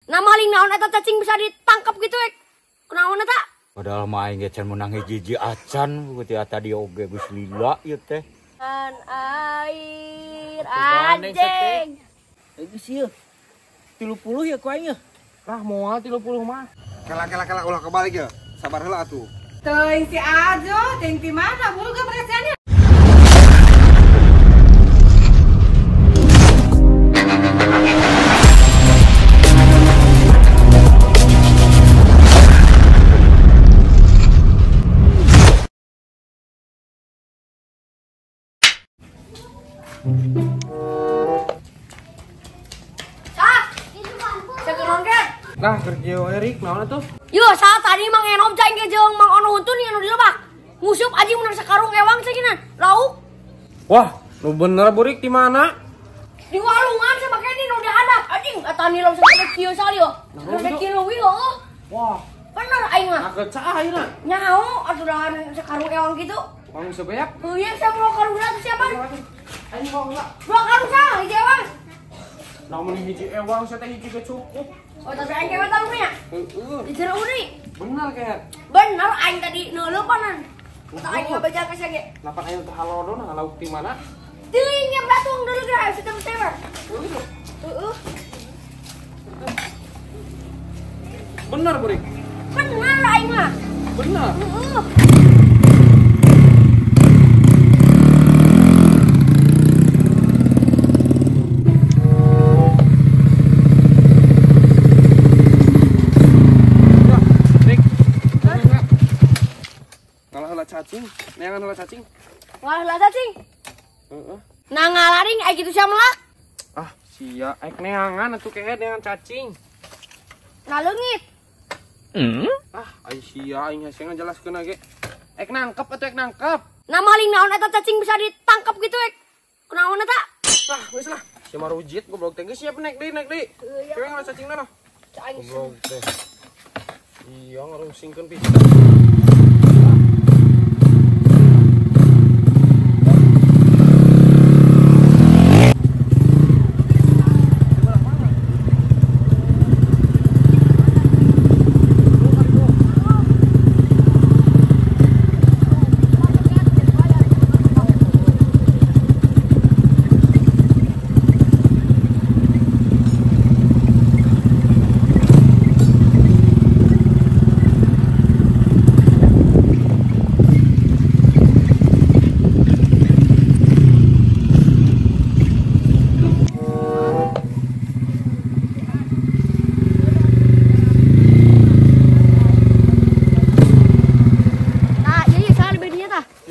Nah maling naon eta cacing bisa ditangkap gitu kunaon eta? Padahal mah aing geus menang hiji acan beuti ata di oge geus lila ieu teh. Kan air anjing. Geus ieu. 30 ya ku aing. Lah moal 30 mah. Kela ulah kebalik ya. Sabar heula atuh. Teuing si Ajo, teuing ti mana bulga presenya. Lah kerja Erik naon atuh? Yo saat tadi Mang Enom cai ge jeung Mang Ono Untun anu di lebak. Ngusup aji mun sakarung ewang sakinan. Lauk. Wah, nu bener burik di mana? Di walungan saya pakai di nu dihandap. Anjing eta nilom sakade kieu salio. Sakade kieu leuwih heuh. Wah, Bener aing mah. agak cah ayeuna. Nyaho atuh dahan sakarung ewang kitu. Mang sebeak. Heuh ya saya mau karung gratis siapa? Aing mau enggak? Dua karung sah hiji ewang. Namun hiji ewang saya teh hiji ge cukup. Oh tapi aing kewe tahu nya. Heeh. Di jero uri. Bener kayak. Bener aing tadi neuleupanan. Tah aing ngabaja ka sage. Napa ayeuna teh halodon lauk di mana? Teuing nya batung dulu geus setem-setem. Heeh. Bener burik. Bener aing mah. Bener. Heeh. Cacing, neangan heula cacing. Wah lah cacing. Heeh. Nah ngalaring aya kitu sia melak. Ah, sia ek neangan atuh kehe dengan cacing. Nah leungit. Ah, ai sia aing hese ngajelaskeun ge. Ek nangkep atuh ek nangkep. Nah maling naon eta cacing bisa ditangkap gitu kunaon eta? Lah, geus lah. Si marujit goblok teh geus siap naik deui. Kewe ngalah cacingna lah. Aing Goblok teh. Iya ngarungsingkeun pisan.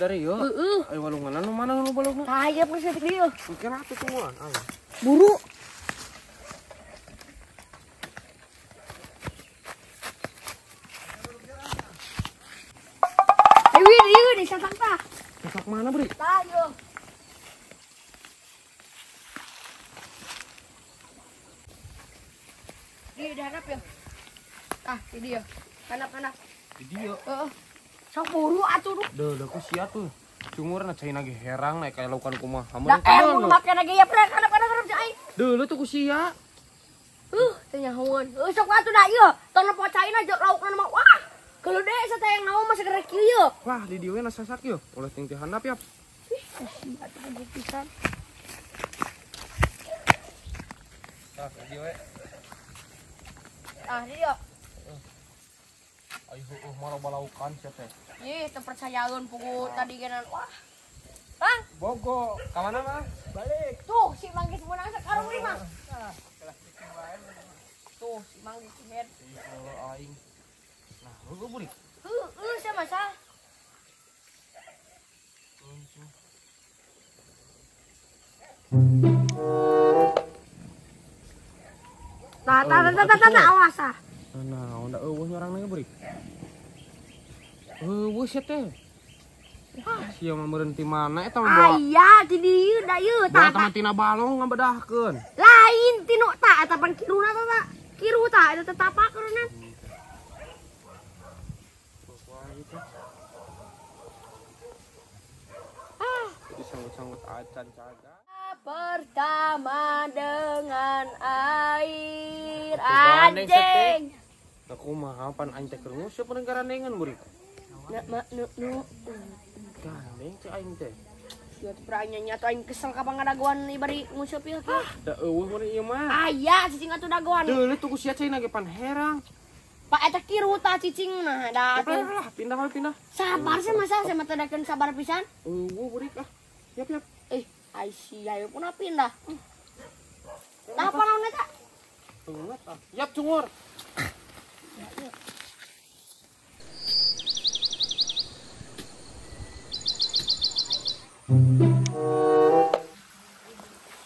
Dari yo. Ayo walungan nu mana nu balung? Tah ieu geus detik dieu. Mungkin atuh tungguan. Ayo. Buru. Ayo ieu di satang tah. Masak mana, Bri? Tah ieu. Di harap ya. Tah di dieu. Kanap-kanap. Di dieu. Heeh. Sok buru atuh duh. Duh, ku sia tuh. Cungurna cai nage herang naik kayak laukan kumaha. Da mun make lagi ya pernah kanap-kanap cai. Duh, lu tuh ku sia. Teu nyahoeun. Sok atuh da ieu. Tong nepocaina jeung laukna mah wah. Geude sa teh yang naon mah segera kieu ieu. Wah, di dieu na sasak yeuh. Oleh ting teh handap ya. Ih, atuh gede pisan. Tah, di dieu we. Ah, di dieu. Ayo malah balaukan sia teh. Ih, teu percayaeun pugu tadi genan. Wah. Bang, Bogo, ka mana mah? Balik. tuh si Mang geus meunang sakarung deui, Mang. Tuh, si Mang geus head. Kalau aing. Nah, lu buri. Sia masa. Tah, awas ah. Nah, onda eueuh nyorang nage buri. Eueuh sia teh. Sia mah meureun ti mana eta mah bawa. Aya di dieu da ieu Bawa tah. teman tina balong ngabedahkeun. Lain tinu tah eta pan kiruna tah. Kiru tah eta teh tapakeun. Jadi sanggut-sanggut acan caga. pertama dengan air gandeng, anjing. Aku mah pan aing teh keur nguseup peureun garandengan buri. Nu Gandeng cek aing teh. sieu teh peranyanya tuh aing kesel ka pangadagoan ibari nguseup ieu kieu. Da eueuh mun ieu mah. Aya cicing atuh dagoan. Deuleuh tuh ku sia cai ge pan herang. Pak eta kiru tah cicingna da. Lah, pindah we pindah. Sabar sih masa saya mah teh dakeun sabar pisan. Eueuh buri ah. Yap. Aisyah ayo pun pindah. Tah apa naon eta? Banget ah. Yap cungur.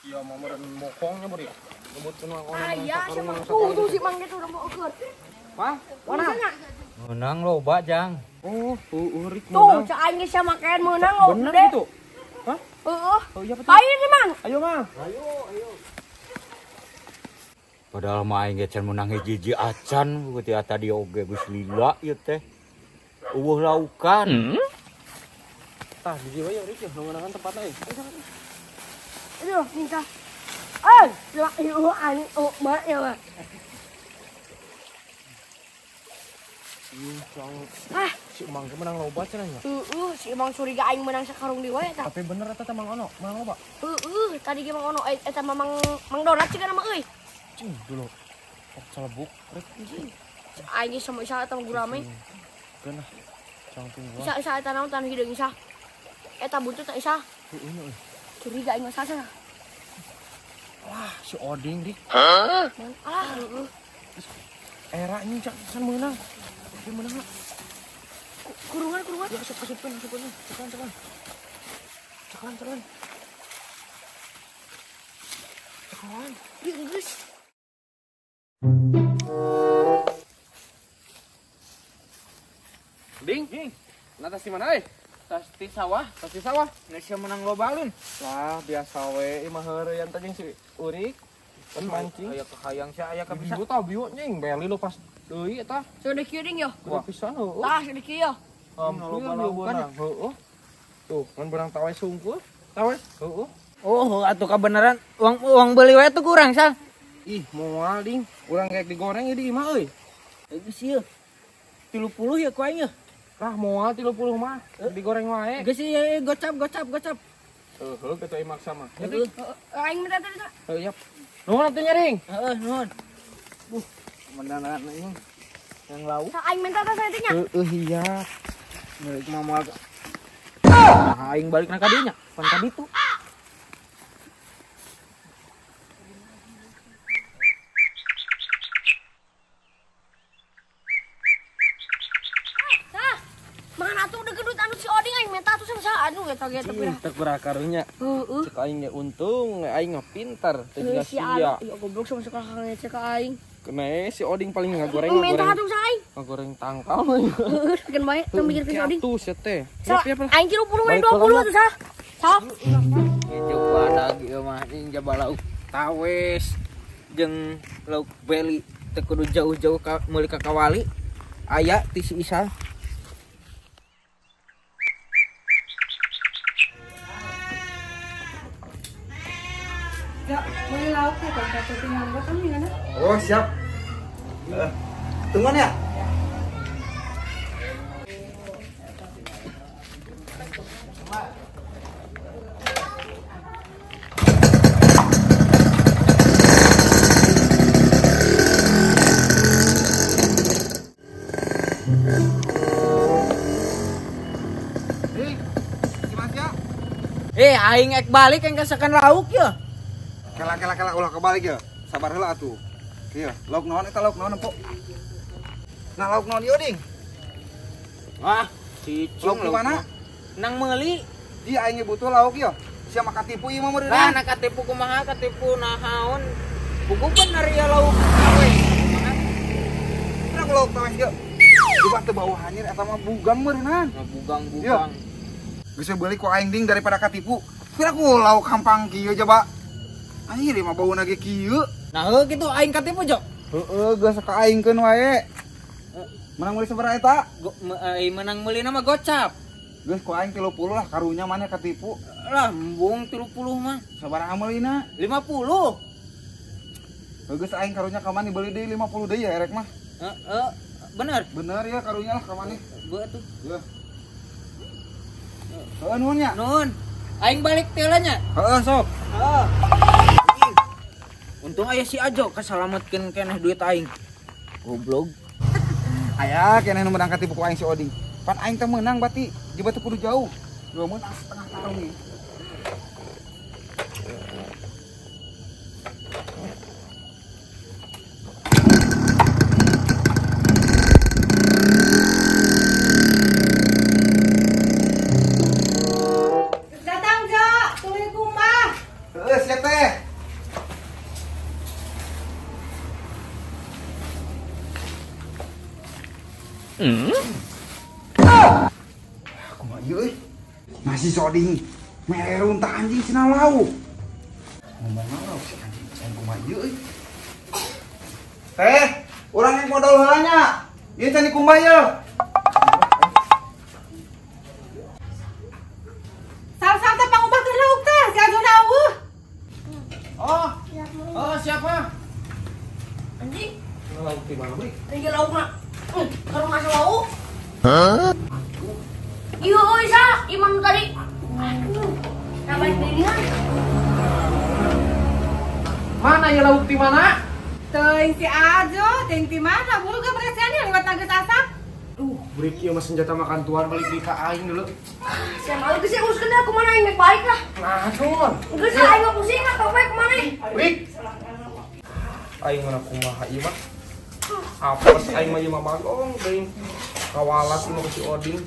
Iya mah meureun bokongnya buri. Ngebutkeun orang. Aya siapa? Tuh si Mang itu udah mau keur. Wah, mana? Menang loba jang. Oh, Rik Tuh, menang. cak aing geus makan meunang lo. Bener gitu. Hah? Heeh. Oh iya betul. Ayo nih, Mang. Ayo, Mang. Padahal mah aing ge can menang hiji acan beuti ata dia oge geus lila ieu teh. Eueuh laukan. Tah, di dieu Rik ya, ngeunangan tempatna euy. Aduh, minta. Lah ieu ani mah ya, Mang. Si Mang ke menang loba cenah. Si Mang curiga aing menang sakarung di wae tah. Tapi bener eta teh Mang Ono, menang loba. Tadi ge Mang Ono eta Mang Donat ciga nama euy. Cing dulu. Celebuk Rik. Aing sama Isa eta gurame. Geunah. Cang tunggu. Isa eta naon tan hideung Isa. Eta buntut tak Isa. Heueuh. Curiga aing mah sasa. Wah, si Oding Rik. Alah, Era ini can menang. Dia menang lah. kurungan. Ya asupkeun. Cekan. Cekan. Yuk, geus. Ding. Natas di mana euy? Tas di sawah. Geus menang loba alun. Lah biasa we imah heureun teh jeung si Urik. Kan mancing. Aya kahayang sia aya kabisa. Biu tah biu nying beli lu pas deui eta. Sudah kieu ding yo. Kudu pisan heueuh. Tah, sudah kieu yo. Loba laukan. Heueuh. Tuh, ngan berang tawe sungkul. Tawe. Heueuh. Oh, atuh kabeneran uang beli we tuh kurang sah. Ih, moal ding. Urang kayak digoreng ieu di imah euy. Geus ieu. 30 ya ku aing. Lah moal 30 mah. Digoreng wae. Geus ieu gocap. Heueuh kitu ieu maksa mah. Aing minta tadi tak. Heuh, yap. Nuhun atuh nyaring. Heeh, nuhun. Menangan ini yang lauk. Aing minta tadi saya tanya. Iya. Milik mama. Nah, aing balik na ka dieu nya. Pan ka ditu. Mana atuh udah gedut anu si Oding aing minta atuh sama anu eta ge tapi. Tergerak karunya. Cek aing ge untung, aing mah pintar. Teh juga Si sia. ya goblok sama suka ngecek aing. Kena si Oding paling ngagoreng. Minta atuh sa aing. Ngagoreng tangkal mah. Bikin bae teu mikir ke si Oding. Tuh sia teh. Siap aing 30 we 20 atuh sa. Sa. Coba lagi mah ninja balauk tawes jeung lauk beli teu kudu jauh-jauh ka meuli ka kawali. Aya ti si Isa. Ya, boleh lauk ya, kalau satu mangga kan gimana? Oh, siap. Tungguan ya. Aing ek balik yang kasakan lauk ya. Kela ulah kebalik ya. Sabar heula atuh. Ieu, lauk naon eta lauk naon, Empok? Nah, lauk naon ieu, Ding? Wah, cicing Lauk di mana? nang meuli. Di aing ge butuh lauk ieu. Sia mah katipu ieu mah meureun. Lah na katipu kumaha katipu nahaun. Buku bener ya lauk awe. Kenapa lauk tawes ieu? Coba teu bau hanyir eta mah bugang meureunan. Bugang. Geus beuli ku aing Ding daripada katipu. Kira ku lauk hampang kieu coba. Anjir mah bauna ge kieu. Nah, heuh kitu aing katipu, Jo. Heeh, geus ka aingkeun wae. Menang meuli sabaraha eta? Menang meuli nama gocap. Geus ku aing 30 lah karunya mana katipu. Lambung 30 mah. Sabaraha meulina? 50. Geus aing karunya ka mani beuli deui 50 deui ya erek mah. Bener. Bener ya karunya lah ka mani. Gua tuh. Ya. Heuh nuhun nya. Nun. Aing balik teh lah nya. Heeh sok. Heeh. Untung aya si Ajo kasalametkeun keneh duit aing. Goblok. Aya keneh nu menang katipu ku aing si Oding. Pan aing teh meunang berarti jiba teh kudu jauh. Dua mun setengah tahun nih. Datang, Jo. Tuli kumbah. Heeh siap teh. Kumaha ieu euy? Nasi soding merun tah anjing cenah lauk. Ngomong lauk si anjing can kumaha ieu euy? Teh, urang yang modal heula nya. Ieu can dikumbah ye. Sal-sal teh pangubah ke lauk teh. Si Ajo naweuh. Oh, siapa? Anjing, Lauk di mana, Bri? tinggal lauk nak. Kalau ngasih lauk. Hah? Iya, Isa, Iman tadi. Ngapain pilihan? Mana ya lauk di mana? Teuing si Ajo, teuing ti mana? Bulga beresiannya lewat nanggeus asap. Bri kieu mah senjata makan tuan balik di ka aing dulu. Saya malu ke sih uruskan dia kemana yang baik lah. Nah, Nun. Enggak sih, ayo pusing lah, tau baik kemana? Bri. Aing mana kumaha ieu mah? Apes aing mah ieu mah magong deui. Kawalas ieu mah si Oding.